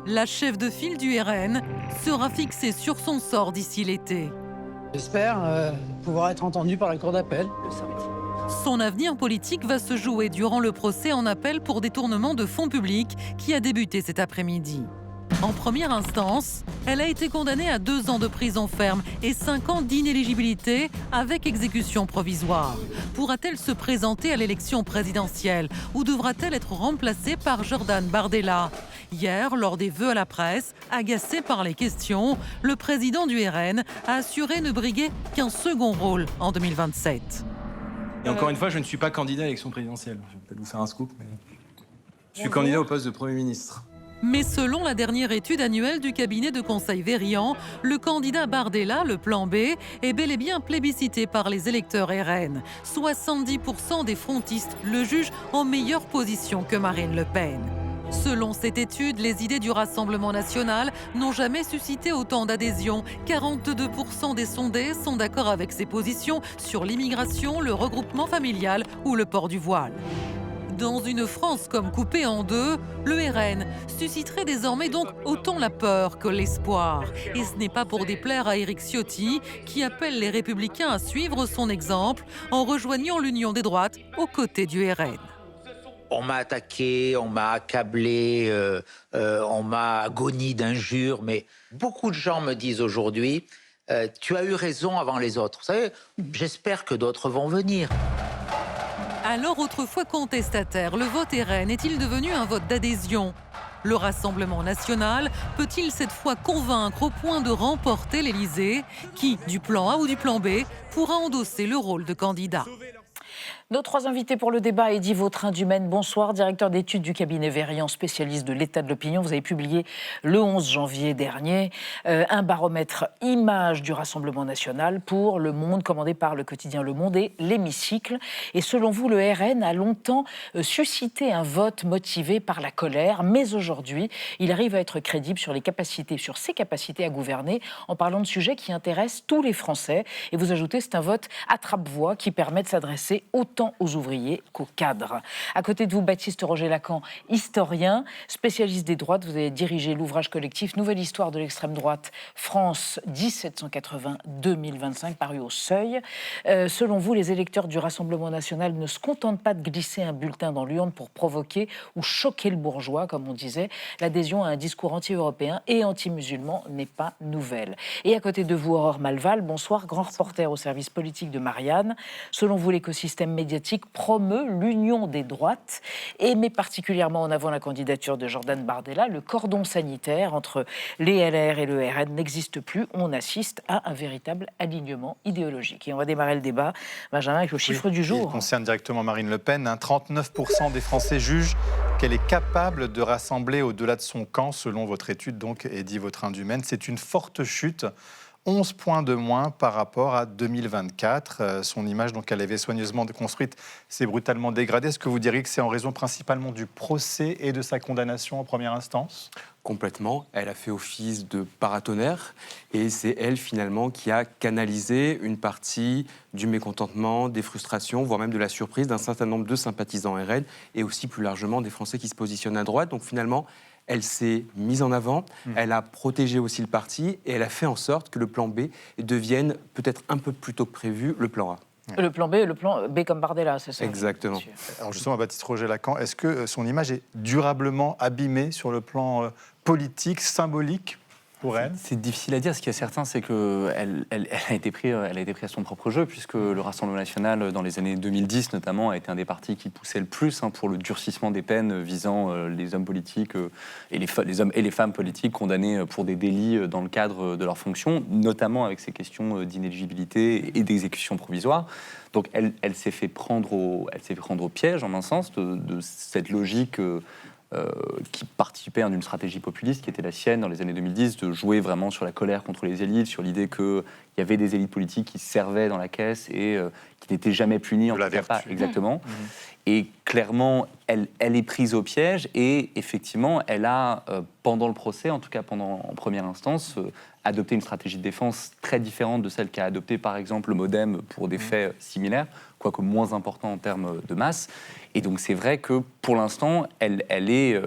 La chef de file du RN sera fixée sur son sort d'ici l'été. J'espère pouvoir être entendu par la cour d'appel le samedi. Son avenir politique va se jouer durant le procès en appel pour détournement de fonds publics qui a débuté cet après-midi. En première instance, elle a été condamnée à 2 ans de prison ferme et 5 ans d'inéligibilité avec exécution provisoire. Pourra-t-elle se présenter à l'élection présidentielle ou devra-t-elle être remplacée par Jordan Bardella ? Hier, lors des vœux à la presse, agacé par les questions, le président du RN a assuré ne briguer qu'un second rôle en 2027. Et encore une fois, je ne suis pas candidat à l'élection présidentielle. Je vais peut-être vous faire un scoop, mais je suis candidat au poste de Premier ministre. Mais selon la dernière étude annuelle du cabinet de conseil Verian, le candidat Bardella, le plan B, est bel et bien plébiscité par les électeurs RN. 70% des frontistes le jugent en meilleure position que Marine Le Pen. Selon cette étude, les idées du Rassemblement national n'ont jamais suscité autant d'adhésion. 42% des sondés sont d'accord avec ses positions sur l'immigration, le regroupement familial ou le port du voile. Dans une France comme coupée en deux, le RN susciterait désormais donc autant la peur que l'espoir. Et ce n'est pas pour déplaire à Éric Ciotti, qui appelle les Républicains à suivre son exemple en rejoignant l'Union des droites aux côtés du RN. On m'a attaqué, on m'a accablé, on m'a agoni d'injures, mais beaucoup de gens me disent aujourd'hui tu as eu raison avant les autres. Vous savez, j'espère que d'autres vont venir. Alors autrefois contestataire, le vote RN est-il devenu un vote d'adhésion ? Le Rassemblement national peut-il cette fois convaincre au point de remporter l'Élysée ? Qui, du plan A ou du plan B, pourra endosser le rôle de candidat ? Nos 3 invités pour le débat, Eddy Vautrin du Maine, bonsoir, directeur d'études du cabinet Verian, spécialiste de l'état de l'opinion. Vous avez publié le 11 janvier dernier un baromètre image du Rassemblement national pour Le Monde, commandé par le quotidien Le Monde et l'Hémicycle. Et selon vous, le RN a longtemps suscité un vote motivé par la colère, mais aujourd'hui, il arrive à être crédible sur ses capacités à gouverner en parlant de sujets qui intéressent tous les Français. Et vous ajoutez, c'est un vote attrape-voix qui permet de s'adresser autant aux ouvriers qu'aux cadres. À côté de vous, Baptiste Roger-Lacan, historien, spécialiste des droites. Vous avez dirigé l'ouvrage collectif Nouvelle histoire de l'extrême droite, France 1780-2025, paru au Seuil. Selon vous, les électeurs du Rassemblement national ne se contentent pas de glisser un bulletin dans l'urne pour provoquer ou choquer le bourgeois, comme on disait. L'adhésion à un discours anti-européen et anti-musulman n'est pas nouvelle. Et à côté de vous, Aurore Malval, bonsoir, grand reporter au service politique de Marianne. Selon vous, l'écosystème médiatique promeut l'union des droites et met particulièrement en avant la candidature de Jordan Bardella. Le cordon sanitaire entre les LR et le RN n'existe plus. On assiste à un véritable alignement idéologique. Et on va démarrer le débat, Benjamin, avec le chiffre du jour. Il concerne directement Marine Le Pen. 39% des Français jugent qu'elle est capable de rassembler au-delà de son camp, selon votre étude, donc, Eddy Vautrin du Maine. C'est une forte chute. 11 points de moins par rapport à 2024. Son image, donc, elle avait soigneusement construite, s'est brutalement dégradée. Est-ce que vous diriez que c'est en raison principalement du procès et de sa condamnation en première instance ? Complètement. Elle a fait office de paratonnerre et c'est elle, finalement, qui a canalisé une partie du mécontentement, des frustrations, voire même de la surprise d'un certain nombre de sympathisants RN et aussi, plus largement, des Français qui se positionnent à droite. Donc, finalement, elle s'est mise en avant, elle a protégé aussi le parti et elle a fait en sorte que le plan B devienne, peut-être un peu plus tôt que prévu, le plan A. Le plan B comme Bardella, c'est ça ? Exactement. Alors justement, Baptiste Roger-Lacan, est-ce que son image est durablement abîmée sur le plan politique, symbolique pour elle ? C'est difficile à dire. Ce qui est certain, c'est qu'elle a été prise à son propre jeu, puisque le Rassemblement national, dans les années 2010 notamment, a été un des partis qui poussait le plus pour le durcissement des peines visant les hommes politiques et les hommes et les femmes politiques condamnés pour des délits dans le cadre de leurs fonctions, notamment avec ces questions d'inéligibilité et d'exécution provisoire. Donc elle s'est fait prendre au piège, en un sens, de cette logique qui participait d'une stratégie populiste qui était la sienne dans les années 2010, de jouer vraiment sur la colère contre les élites, sur l'idée qu'il y avait des élites politiques qui servaient dans la caisse et qui n'étaient jamais punies, en tout cas pas exactement. Et clairement, elle est prise au piège et effectivement, elle a, pendant le procès, en tout cas en première instance, adopté une stratégie de défense très différente de celle qu'a adoptée par exemple le MoDem pour des faits similaires, quoique moins importants en termes de masse. Et donc c'est vrai que pour l'instant, elle est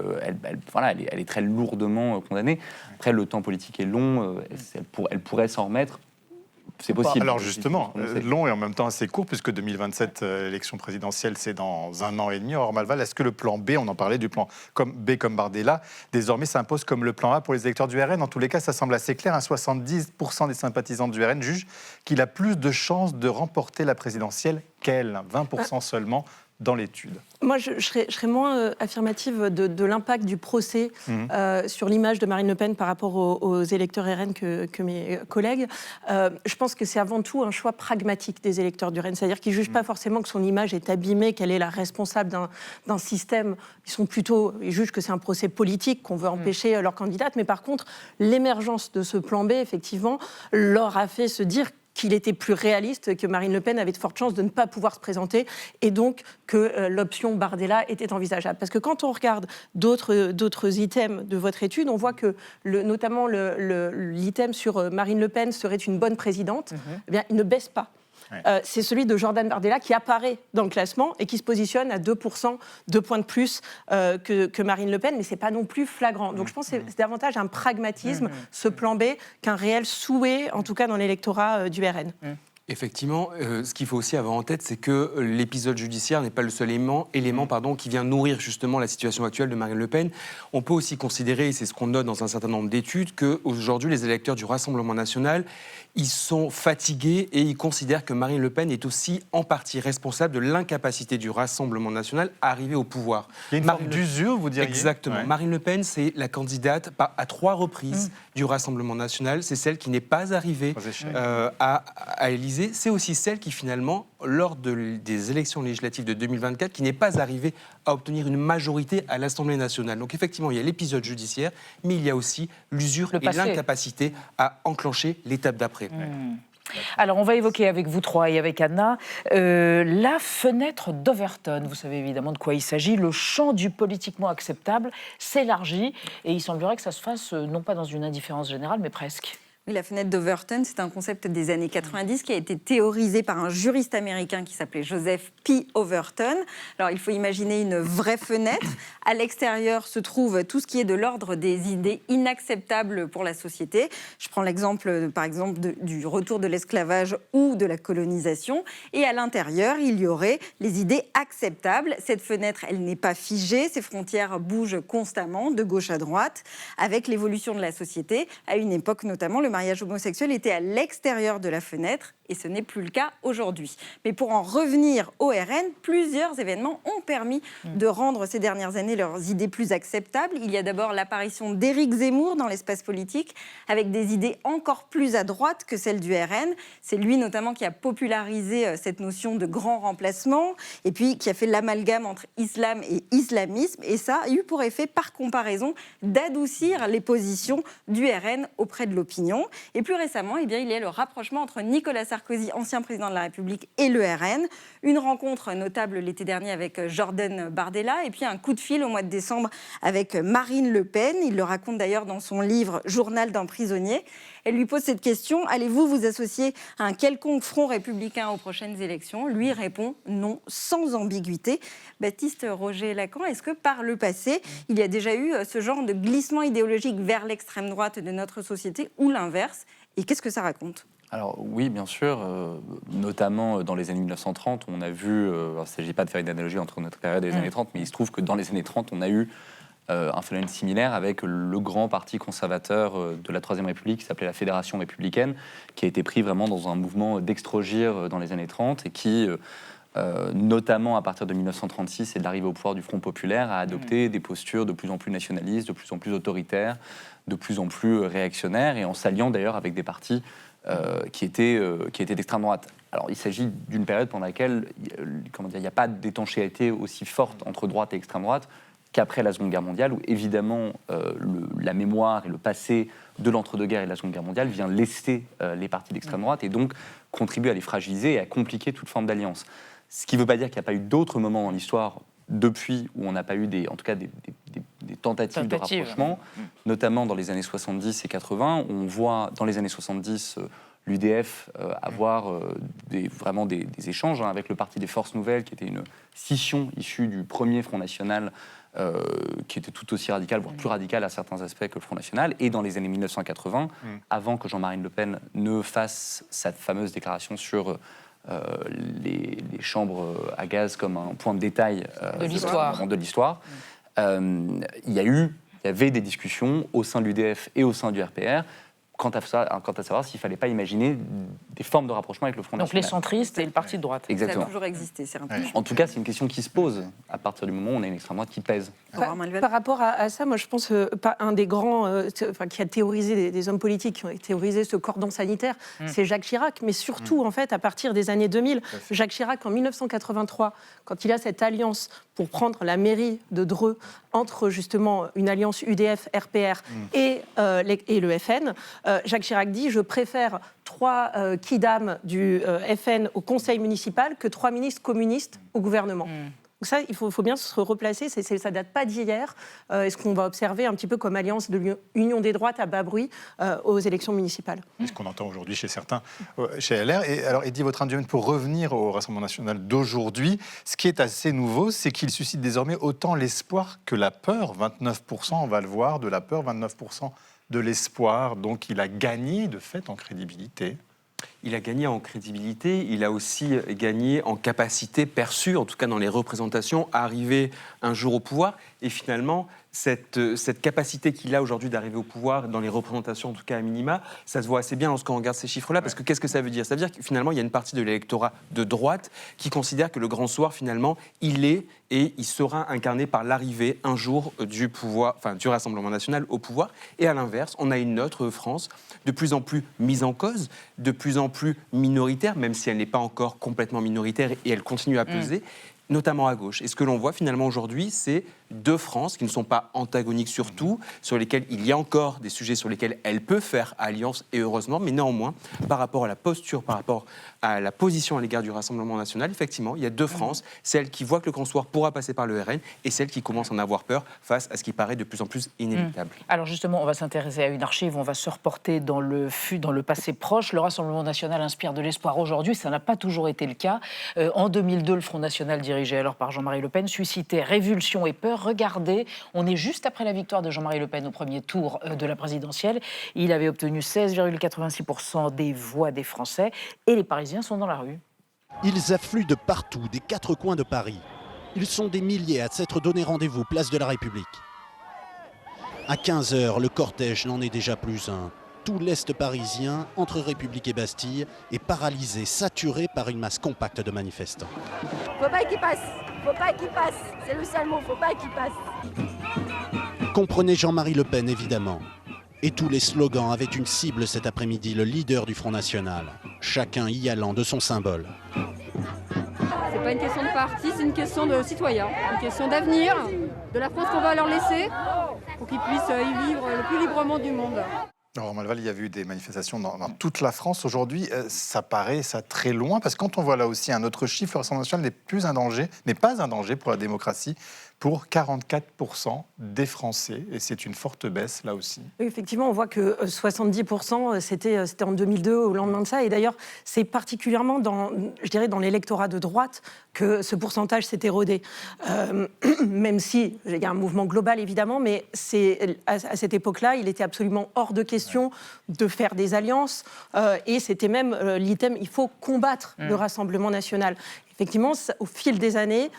très lourdement condamnée. Après, le temps politique est long, elle pourrait s'en remettre. C'est possible. Alors justement, long et en même temps assez court, puisque 2027, l'élection présidentielle, c'est dans 1 an et demi. Or, Malval, est-ce que le plan B, on en parlait du plan B comme Bardella, désormais s'impose comme le plan A pour les électeurs du RN? En tous les cas, ça semble assez clair. 70% des sympathisants du RN jugent qu'il a plus de chances de remporter la présidentielle qu'elle. 20% seulement dans l'étude. Moi, je serais moins affirmative de l'impact du procès sur l'image de Marine Le Pen par rapport aux électeurs RN que mes collègues. Je pense que c'est avant tout un choix pragmatique des électeurs du RN. C'est-à-dire qu'ils ne jugent pas forcément que son image est abîmée, qu'elle est la responsable d'un système. Ils jugent que c'est un procès politique, qu'on veut empêcher leur candidate. Mais par contre, l'émergence de ce plan B, effectivement, leur a fait se dire qu'il était plus réaliste, que Marine Le Pen avait de fortes chances de ne pas pouvoir se présenter et donc que l'option Bardella était envisageable. Parce que quand on regarde d'autres items de votre étude, on voit que notamment l'item sur Marine Le Pen serait une bonne présidente, eh bien, il ne baisse pas. C'est celui de Jordan Bardella qui apparaît dans le classement et qui se positionne à 2%, 2 points de plus que Marine Le Pen, mais ce n'est pas non plus flagrant. Donc je pense que c'est davantage un pragmatisme, ce plan B, qu'un réel souhait, en tout cas dans l'électorat du RN. Effectivement, ce qu'il faut aussi avoir en tête, c'est que l'épisode judiciaire n'est pas le seul élément qui vient nourrir justement la situation actuelle de Marine Le Pen. On peut aussi considérer, et c'est ce qu'on note dans un certain nombre d'études, qu'aujourd'hui, les électeurs du Rassemblement national, ils sont fatigués et ils considèrent que Marine Le Pen est aussi en partie responsable de l'incapacité du Rassemblement national à arriver au pouvoir. Il y a une forme d'usure, vous diriez? Exactement. Ouais. Marine Le Pen, c'est la candidate à 3 reprises du Rassemblement national. C'est celle qui n'est pas arrivée à l'Élysée. C'est aussi celle qui, finalement, lors des élections législatives de 2024, qui n'est pas arrivée à obtenir une majorité à l'Assemblée nationale. Donc, effectivement, il y a l'épisode judiciaire, mais il y a aussi l'usure et l'incapacité à enclencher l'étape d'après. Alors, on va évoquer avec vous trois et avec Anna la fenêtre d'Overton. Vous savez évidemment de quoi il s'agit. Le champ du politiquement acceptable s'élargit et il semblerait que ça se fasse non pas dans une indifférence générale, mais presque. Oui, la fenêtre d'Overton, c'est un concept des années 90 qui a été théorisé par un juriste américain qui s'appelait Joseph P. Overton. Alors, il faut imaginer une vraie fenêtre. À l'extérieur se trouve tout ce qui est de l'ordre des idées inacceptables pour la société. Je prends l'exemple, par exemple, du retour de l'esclavage ou de la colonisation. Et à l'intérieur, il y aurait les idées acceptables. Cette fenêtre, elle n'est pas figée. Ses frontières bougent constamment, de gauche à droite, avec l'évolution de la société. À une époque, notamment, le mariage homosexuel était à l'extérieur de la fenêtre et ce n'est plus le cas aujourd'hui. Mais pour en revenir au RN, plusieurs événements ont permis de rendre ces dernières années leurs idées plus acceptables. Il y a d'abord l'apparition d'Éric Zemmour dans l'espace politique avec des idées encore plus à droite que celles du RN. C'est lui notamment qui a popularisé cette notion de grand remplacement et puis qui a fait l'amalgame entre islam et islamisme. Et ça a eu pour effet, par comparaison, d'adoucir les positions du RN auprès de l'opinion. Et plus récemment, il y a le rapprochement entre Nicolas Sarkozy, ancien président de la République, et le RN. Une rencontre notable l'été dernier avec Jordan Bardella et puis un coup de fil au mois de décembre avec Marine Le Pen. Il le raconte d'ailleurs dans son livre « Journal d'un prisonnier ». Elle lui pose cette question: allez-vous vous associer à un quelconque front républicain aux prochaines élections? Lui répond non, sans ambiguïté. Baptiste Roger-Lacan, est-ce que par le passé, il y a déjà eu ce genre de glissement idéologique vers l'extrême droite de notre société ou l'inverse? Et qu'est-ce que ça raconte? Alors oui, bien sûr, notamment dans les années 1930, on a vu, il ne s'agit pas de faire une analogie entre notre période et les années 30, mais il se trouve que dans les années 30, on a eu un phénomène similaire avec le grand parti conservateur de la Troisième République qui s'appelait la Fédération républicaine, qui a été pris vraiment dans un mouvement d'extrogir dans les années 30 et qui, notamment à partir de 1936 et de l'arrivée au pouvoir du Front populaire, a adopté des postures de plus en plus nationalistes, de plus en plus autoritaires, de plus en plus réactionnaires, et en s'alliant d'ailleurs avec des partis qui étaient d'extrême droite. Alors, il s'agit d'une période pendant laquelle il n'y a pas d'étanchéité aussi forte entre droite et extrême droite qu'après la Seconde Guerre mondiale, où évidemment la mémoire et le passé de l'entre-deux-guerres et de la Seconde Guerre mondiale vient lester les partis d'extrême droite et donc contribue à les fragiliser et à compliquer toute forme d'alliance. Ce qui ne veut pas dire qu'il n'y a pas eu d'autres moments dans l'histoire depuis où on n'a pas eu des tentatives de rapprochement, notamment dans les années 70 et 80. On voit dans les années 70 l'UDF avoir vraiment des échanges avec le Parti des Forces Nouvelles, qui était une scission issue du premier Front National, qui était tout aussi radical, voire plus radical à certains aspects que le Front National. Et dans les années 1980, avant que Jean-Marie Le Pen ne fasse cette fameuse déclaration sur les chambres à gaz comme un point de détail de l'histoire. Il y avait des discussions au sein de l'UDF et au sein du RPR quant à savoir s'il ne fallait pas imaginer des formes de rapprochement avec le Front Donc National. les centristes et le parti de droite. Exactement. Ça a toujours existé, c'est un peu. En tout cas, c'est une question qui se pose à partir du moment où on a une extrême droite qui pèse. Par rapport à ça, moi je pense un des grands qui a théorisé, des hommes politiques qui ont théorisé ce cordon sanitaire, c'est Jacques Chirac, mais surtout en fait à partir des années 2000. Jacques Chirac en 1983, quand il a cette alliance pour prendre la mairie de Dreux entre justement une alliance UDF-RPR et le FN, Jacques Chirac dit « Je préfère 3 kidams du FN au conseil municipal que 3 ministres communistes au gouvernement ». Donc ça, il faut bien se replacer, ça ne date pas d'hier, et ce qu'on va observer un petit peu comme alliance de l'Union des droites à bas bruit aux élections municipales. C'est ce qu'on entend aujourd'hui chez certains, chez LR. Et alors, Eddy Vautrin-Dumaine, pour revenir au Rassemblement national d'aujourd'hui, ce qui est assez nouveau, c'est qu'il suscite désormais autant l'espoir que la peur. 29%, on va le voir, de la peur, 29% de l'espoir. Donc il a gagné de fait en crédibilité. Il a gagné en crédibilité, il a aussi gagné en capacité perçue, en tout cas dans les représentations, à arriver un jour au pouvoir. Et finalement, cette capacité qu'il a aujourd'hui d'arriver au pouvoir, dans les représentations, en tout cas à minima, ça se voit assez bien lorsqu'on regarde ces chiffres-là, parce que qu'est-ce que ça veut dire ? Ça veut dire que finalement, il y a une partie de l'électorat de droite qui considère que le grand soir, finalement, il est et il sera incarné par l'arrivée un jour du pouvoir, enfin du Rassemblement national au pouvoir. Et à l'inverse, on a une autre France de plus en plus mise en cause, de plus en plus minoritaire, même si elle n'est pas encore complètement minoritaire et elle continue à peser, notamment à gauche. Et ce que l'on voit finalement aujourd'hui, c'est 2 France qui ne sont pas antagoniques sur tout, sur lesquelles il y a encore des sujets sur lesquels elle peut faire alliance, et heureusement, mais néanmoins, par rapport à la posture, par rapport à la position à l'égard du Rassemblement national, effectivement, il y a 2 France, celle qui voit que le grand soir pourra passer par le RN, et celle qui commence à en avoir peur face à ce qui paraît de plus en plus inévitable. Alors justement, on va s'intéresser à une archive, on va se reporter dans le passé proche. Le Rassemblement national inspire de l'espoir aujourd'hui, ça n'a pas toujours été le cas. En 2002, le Front national, dirigé alors par Jean-Marie Le Pen, suscitait révulsion et peur. Regardez, on est juste après la victoire de Jean-Marie Le Pen au premier tour de la présidentielle. Il avait obtenu 16,86% des voix des Français et les Parisiens sont dans la rue. Ils affluent de partout, des 4 coins de Paris. Ils sont des milliers à s'être donné rendez-vous place de la République. À 15h, le cortège n'en est déjà plus un. Tout l'Est parisien, entre République et Bastille, est paralysé, saturé par une masse compacte de manifestants. Faut pas qu'il passe, faut pas qu'il passe, c'est le seul mot, faut pas qu'il passe. Comprenez Jean-Marie Le Pen, évidemment. Et tous les slogans avaient une cible cet après-midi, le leader du Front National. Chacun y allant de son symbole. C'est pas une question de parti, c'est une question de citoyens, une question d'avenir, de la France qu'on va leur laisser, pour qu'ils puissent y vivre le plus librement du monde. Alors, Malval, il y a eu des manifestations dans toute la France. Aujourd'hui, ça paraît très loin, parce que quand on voit là aussi un autre chiffre, le Rassemblement national n'est pas un danger pour la démocratie, pour 44% des Français. Et c'est une forte baisse, là aussi. Oui, effectivement, on voit que 70%, c'était en 2002, au lendemain de ça. Et d'ailleurs, c'est particulièrement dans l'électorat de droite que ce pourcentage s'est érodé. Même si, il y a un mouvement global, évidemment, mais à cette époque-là, il était absolument hors de question de faire des alliances. Et c'était même l'item, il faut combattre le Rassemblement national. Effectivement, au fil des années,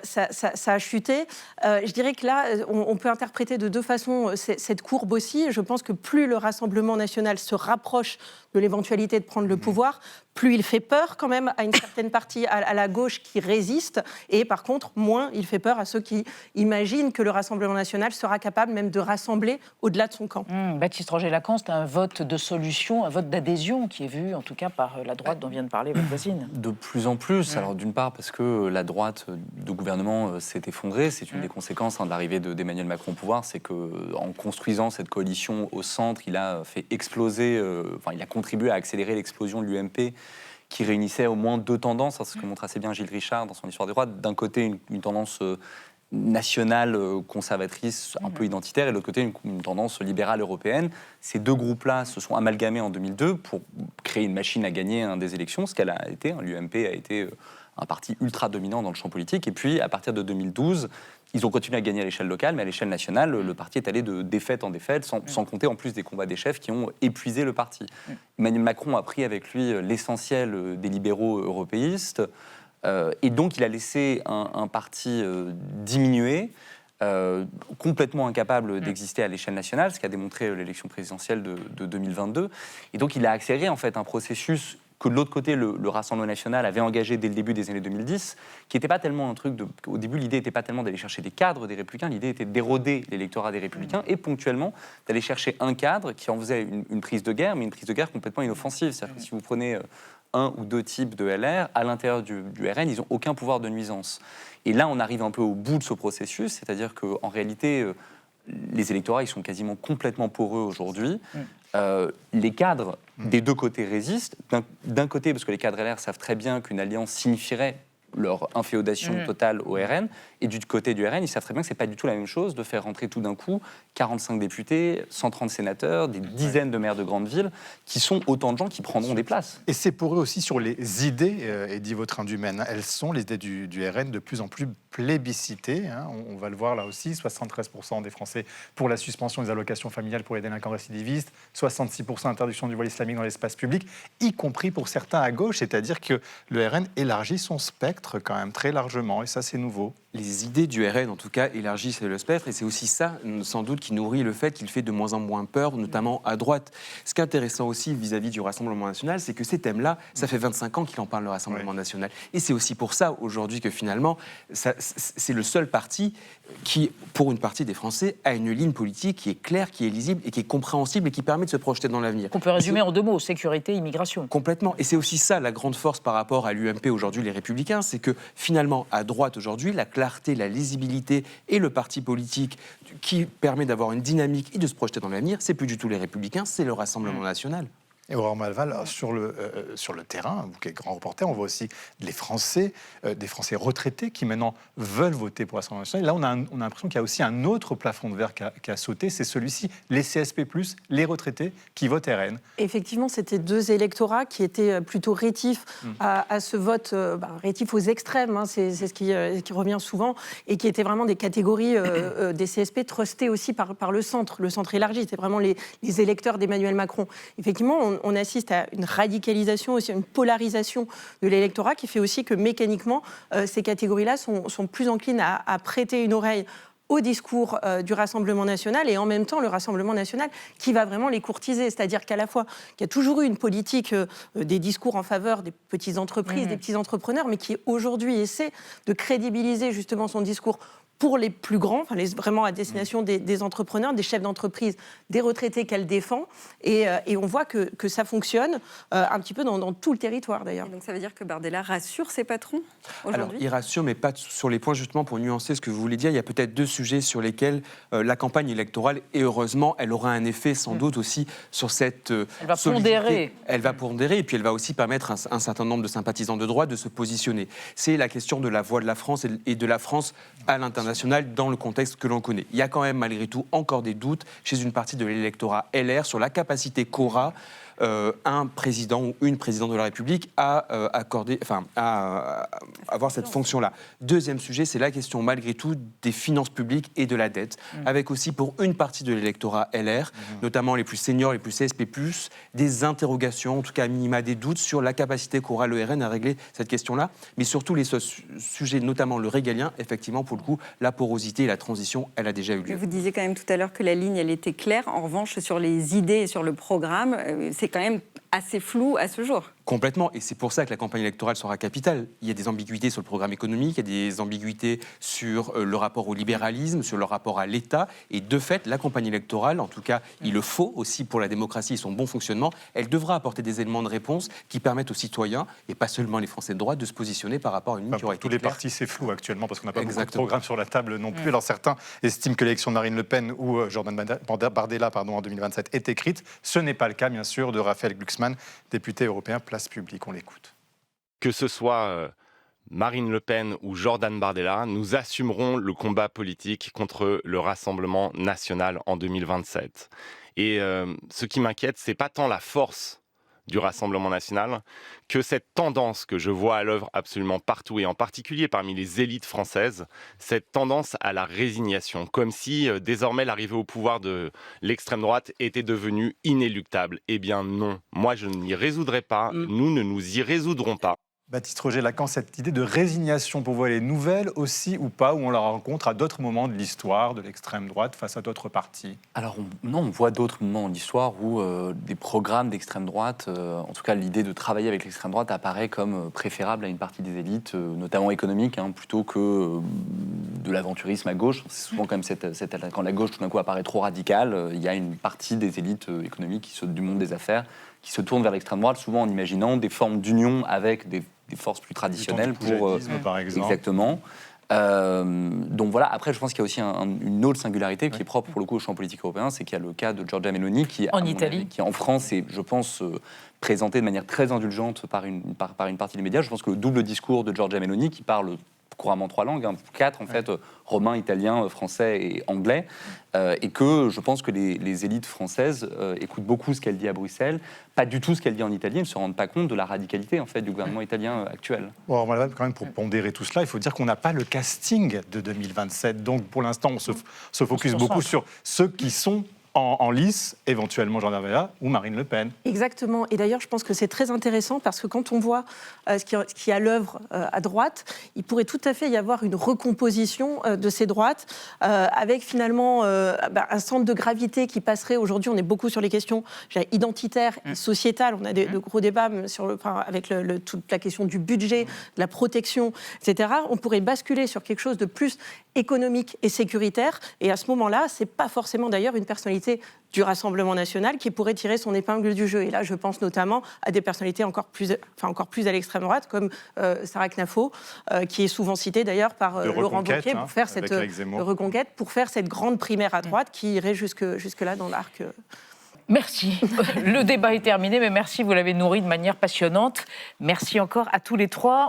ça a chuté. Je dirais que là, on peut interpréter de 2 façons cette courbe aussi. Je pense que plus le Rassemblement national se rapproche de l'éventualité de prendre le pouvoir, plus il fait peur quand même à une certaine partie à la gauche qui résiste, et par contre, moins il fait peur à ceux qui imaginent que le Rassemblement national sera capable même de rassembler au-delà de son camp. Baptiste Roger-Lacan, c'est un vote de solution, un vote d'adhésion qui est vu en tout cas par la droite dont vient de parler votre voisine. De plus en plus, alors d'une part parce que la droite de gouvernement s'est effondrée, c'est une des conséquences de l'arrivée d'Emmanuel Macron au pouvoir, c'est qu'en construisant cette coalition au centre, il a fait exploser, il a contribué à accélérer l'explosion de l'UMP, qui réunissait au moins deux tendances, c'est ce que montre assez bien Gilles Richard dans son Histoire des droits. D'un côté, une tendance nationale, conservatrice, un peu identitaire, et de l'autre côté, une tendance libérale européenne. Ces deux groupes-là se sont amalgamés en 2002 pour créer une machine à gagner des élections, ce qu'elle a été. L'UMP a été un parti ultra dominant dans le champ politique. Et puis, à partir de 2012, ils ont continué à gagner à l'échelle locale, mais à l'échelle nationale, le parti est allé de défaite en défaite, sans compter en plus des combats des chefs qui ont épuisé le parti. Emmanuel Macron a pris avec lui l'essentiel des libéraux européistes, et donc il a laissé un parti diminuer, complètement incapable d'exister à l'échelle nationale, ce qu'a démontré l'élection présidentielle de 2022. Et donc il a accéléré en fait un processus que de l'autre côté, le Rassemblement national avait engagé dès le début des années 2010, qui n'était pas tellement un truc au début, l'idée n'était pas tellement d'aller chercher des cadres des Républicains, l'idée était d'éroder l'électorat des Républicains et ponctuellement d'aller chercher un cadre qui en faisait une prise de guerre, mais une prise de guerre complètement inoffensive. C'est-à-dire que si vous prenez un ou deux types de LR, à l'intérieur du RN, ils n'ont aucun pouvoir de nuisance. Et là, on arrive un peu au bout de ce processus, c'est-à-dire qu'en réalité, les électorats, ils sont quasiment complètement poreux aujourd'hui. Les cadres des deux côtés résistent. D'un côté, parce que les cadres LR savent très bien qu'une alliance signifierait leur inféodation totale au RN, et du côté du RN, ils savent très bien que c'est pas du tout la même chose de faire rentrer tout d'un coup 45 députés, 130 sénateurs, des dizaines de maires de grandes villes, qui sont autant de gens qui prendront des places. Et c'est pour eux aussi sur les idées, Eddy Vautrin-Dumaine. Elles sont, les idées du RN, de plus en plus plébiscitées. On va le voir là aussi, 73% des Français pour la suspension des allocations familiales pour les délinquants récidivistes, 66% d'interdiction du voile islamique dans l'espace public, y compris pour certains à gauche, c'est-à-dire que le RN élargit son spectre quand même très largement, et ça c'est nouveau. Les idées du RN, en tout cas, élargissent le spectre, et c'est aussi ça, sans doute, qui nourrit le fait qu'il fait de moins en moins peur, notamment à droite. Ce qui est intéressant aussi vis-à-vis du Rassemblement national, c'est que ces thèmes-là, ça fait 25 ans qu'il en parle, le Rassemblement national. Et c'est aussi pour ça, aujourd'hui, que finalement, c'est le seul parti qui, pour une partie des Français, a une ligne politique qui est claire, qui est lisible et qui est compréhensible et qui permet de se projeter dans l'avenir. Qu'on peut résumer en deux mots, sécurité, immigration. Complètement. Et c'est aussi ça, la grande force par rapport à l'UMP aujourd'hui, les Républicains, c'est que finalement, à droite aujourd'hui, la clarté, la lisibilité et le parti politique qui permet d'avoir une dynamique et de se projeter dans l'avenir, c'est plus du tout les Républicains, c'est le Rassemblement national. Et Aurore Malval, sur le terrain, vous qui êtes grand reporter, on voit aussi des Français retraités qui maintenant veulent voter pour l'Assemblée nationale. Là, on a l'impression qu'il y a aussi un autre plafond de verre qui a sauté, c'est celui-ci, les CSP+, les retraités qui votent RN. Effectivement, c'était deux électorats qui étaient plutôt rétifs à ce vote, rétifs aux extrêmes, c'est ce qui revient souvent, et qui étaient vraiment des catégories des CSP trustées aussi par le centre élargi. C'est vraiment les électeurs d'Emmanuel Macron. Effectivement, on assiste à une radicalisation, aussi une polarisation de l'électorat qui fait aussi que mécaniquement, ces catégories-là sont plus enclines à prêter une oreille au discours du Rassemblement national et en même temps le Rassemblement national qui va vraiment les courtiser. C'est-à-dire qu'à la fois, qu'il y a toujours eu une politique des discours en faveur des petites entreprises, des petits entrepreneurs, mais qui aujourd'hui essaie de crédibiliser justement son discours pour les plus grands, vraiment à destination des entrepreneurs, des chefs d'entreprise, des retraités qu'elle défend. Et on voit que ça fonctionne un petit peu dans tout le territoire, d'ailleurs. Et donc ça veut dire que Bardella rassure ses patrons aujourd'hui ? Alors, il rassure, mais pas sur les points, justement, pour nuancer ce que vous voulez dire. Il y a peut-être deux sujets sur lesquels la campagne électorale, et heureusement, elle aura un effet sans doute aussi sur cette Elle va solidité. pondérer. Elle va pondérer, et puis elle va aussi permettre à un certain nombre de sympathisants de droite de se positionner. C'est la question de la voix de la France et de la France à l'international dans le contexte que l'on connaît. Il y a quand même malgré tout encore des doutes chez une partie de l'électorat LR sur la capacité qu'aura un président ou une présidente de la République à avoir cette fonction-là. Deuxième sujet, c'est la question malgré tout des finances publiques et de la dette, avec aussi pour une partie de l'électorat LR, notamment les plus seniors, les plus CSP+, des interrogations, en tout cas à minima des doutes sur la capacité qu'aura le RN à régler cette question-là, mais surtout les sujets, notamment le régalien, effectivement pour le coup, la porosité et la transition, elle a déjà eu lieu. Vous disiez quand même tout à l'heure que la ligne, elle était claire. En revanche, sur les idées et sur le programme, c'est quand même assez flou à ce jour. Complètement, et c'est pour ça que la campagne électorale sera capitale. Il y a des ambiguïtés sur le programme économique, il y a des ambiguïtés sur le rapport au libéralisme, sur le rapport à l'État, et de fait, la campagne électorale, en tout cas, il le faut aussi pour la démocratie et son bon fonctionnement, elle devra apporter des éléments de réponse qui permettent aux citoyens, et pas seulement les Français de droite, de se positionner par rapport à une ligne qui aurait été tous les claire. partis, c'est flou actuellement, parce qu'on n'a pas beaucoup de Exactement. programmes sur la table non plus. Alors certains estiment que l'élection de Marine Le Pen ou Jordan Bardella en 2027 est écrite. Ce n'est pas le cas, bien sûr, de Raphaël Glucksmann, député européen Place Publique. On l'écoute. que ce soit Marine Le Pen ou Jordan Bardella, nous assumerons le combat politique contre le Rassemblement national en 2027. Et ce qui m'inquiète, c'est pas tant la force du Rassemblement national que cette tendance que je vois à l'œuvre absolument partout, et en particulier parmi les élites françaises, cette tendance à la résignation, comme si désormais l'arrivée au pouvoir de l'extrême droite était devenue inéluctable. Eh bien non, moi je n'y résoudrai pas, nous ne nous y résoudrons pas. Baptiste Roger-Lacan, cette idée de résignation pour voir les nouvelles aussi ou pas, où on la rencontre à d'autres moments de l'histoire de l'extrême droite face à d'autres partis? Alors on voit d'autres moments de l'histoire où des programmes d'extrême droite, en tout cas l'idée de travailler avec l'extrême droite apparaît comme préférable à une partie des élites, notamment économiques, plutôt que de l'aventurisme à gauche. C'est souvent quand même quand la gauche tout d'un coup apparaît trop radicale, il y a une partie des élites économiques du monde des affaires qui se tournent vers l'extrême droite, souvent en imaginant des formes d'union avec des forces plus traditionnelles pour par exemple. Exactement. Donc voilà, après je pense qu'il y a aussi une autre singularité qui est propre pour le coup au champ politique européen, c'est qu'il y a le cas de Giorgia Meloni qui en Italie, qui en France est, je pense, présenté de manière très indulgente par une partie des médias. Je pense que le double discours de Giorgia Meloni, qui parle couramment 3 langues, 4 en fait, romain, italien, français et anglais, et que je pense que les élites françaises écoutent beaucoup ce qu'elle dit à Bruxelles, pas du tout ce qu'elle dit en Italie, elles ne se rendent pas compte de la radicalité en fait du gouvernement italien actuel. Bon, alors, quand même, pour pondérer tout cela, il faut dire qu'on n'a pas le casting de 2027, donc pour l'instant on se focus beaucoup sur ceux qui sont en lice, éventuellement Jordan Bardella ou Marine Le Pen. Exactement. Et d'ailleurs, je pense que c'est très intéressant parce que quand on voit ce qui est à l'œuvre à droite, il pourrait tout à fait y avoir une recomposition de ces droites avec finalement un centre de gravité qui passerait. Aujourd'hui, on est beaucoup sur les questions identitaires et sociétales. On a de gros débats avec toute la question du budget, de la protection, etc. On pourrait basculer sur quelque chose de plus économique et sécuritaire. Et à ce moment-là, c'est pas forcément d'ailleurs une personnalité du Rassemblement national qui pourrait tirer son épingle du jeu. Et là, je pense notamment à des personnalités encore plus à l'extrême droite, comme Sarah Knafo, qui est souvent citée d'ailleurs par Laurent Wauquiez pour faire cette reconquête, pour faire cette grande primaire à droite qui irait jusque-là dans l'arc. Merci. Le débat est terminé, mais merci, vous l'avez nourri de manière passionnante. Merci encore à tous les trois.